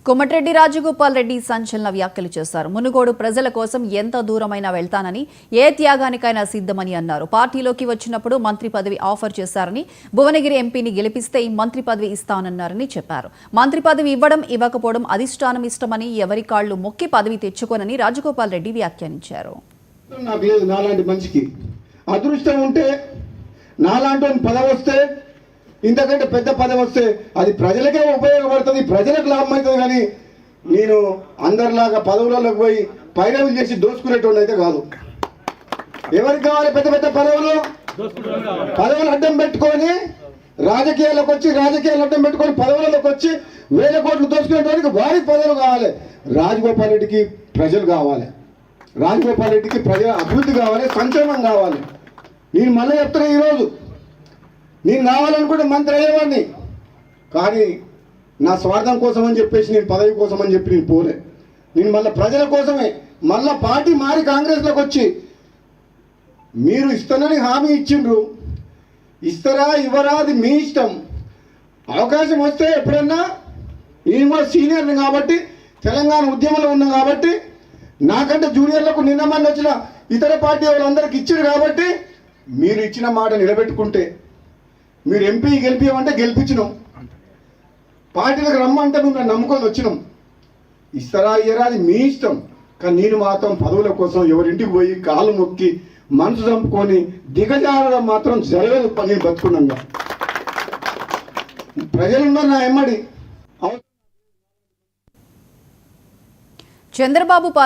కోమటిరెడ్డి రాజగోపాల్ రెడ్డి సంచలన వ్యాఖ్యలు చేశారు. మునుగోడు ప్రజల కోసం ఎంత దూరమైనా వెళ్తానని, ఏ త్యాగానికైనా సిద్ధమని అన్నారు. పార్టీలోకి వచ్చినప్పుడు మంత్రి పదవి ఆఫర్ చేశారని, భువనగిరి ఎంపీని గెలిపిస్తే మంత్రి పదవి ఇస్తానన్నారని చెప్పారు. మంత్రి పదవి ఇవ్వడం ఇవ్వకపోవడం అధిష్టానం ఇష్టమని, ఎవరి కాళ్లు మొక్కి పదవి తెచ్చుకోనని రాజగోపాల్ రెడ్డి వ్యాఖ్యానించారు. అదృష్టం ఉంటే నాలాంటి పదవి వస్తే, ఇంతకంటే పెద్ద పదవి వస్తే అది ప్రజలకే ఉపయోగపడుతుంది, ప్రజలకు లాభం అవుతుంది. కానీ నేను అందరిలాగా పదవులలోకి పోయి పైరవులు చేసి దోసుకునేటువంటి అయితే కాదు. ఎవరికి కావాలి పెద్ద పెద్ద పదవులు? పదవులు అడ్డం పెట్టుకొని రాజకీయాల్లోకి వచ్చి, రాజకీయాలు అడ్డం పెట్టుకొని పదవులలోకి వచ్చి వేల కోట్లు దోసుకునేటువంటి వారికి పదవులు కావాలి. రాజగోపాల్ రెడ్డికి ప్రజలు కావాలి, రాజగోపాల్ రెడ్డికి ప్రజల అభివృద్ధి కావాలి, సంక్షేమం కావాలి. నేను మళ్ళీ చెప్తున్నా, ఈరోజు నేను కావాలనుకుంటే మంత్రి అయ్యేవాడిని, కానీ నా స్వార్థం కోసం అని చెప్పేసి, నేను పదవి కోసం అని చెప్పి నేను పోలే. నేను మళ్ళీ ప్రజల కోసమే మళ్ళీ పార్టీ మారి కాంగ్రెస్లోకి వచ్చి, మీరు ఇస్తానని హామీ ఇచ్చిండ్రు, ఇస్తారా ఇవ్వరా అది మీ ఇష్టం. అవకాశం వస్తే ఎప్పుడన్నా, నేను కూడా సీనియర్ని కాబట్టి, తెలంగాణ ఉద్యమంలో ఉన్నా కాబట్టి, నాకంటే జూనియర్లకు నిన్న మంది వచ్చిన ఇతర పార్టీ వాళ్ళందరికీ ఇచ్చారు కాబట్టి, మీరు ఇచ్చిన మాట నిలబెట్టుకుంటే, మీరు ఎంపీ గెలిపించమంటే గెలిపించినాం, పార్టీలకు రమ్మంటే మేము నమ్ముకొని వచ్చినాం. ఇస్తారా ఇయ్యరా అది మీ ఇష్టం. కానీ నేను మాత్రం పదవుల కోసం ఎవరింటికి పోయి కాలు మొక్కి మనసు చంపుకొని దిగజారడం మాత్రం జరగదు. నేను బతుకున్నాగా ప్రజలున్నారు నా ఎమ్మడి. చంద్రబాబు పాలన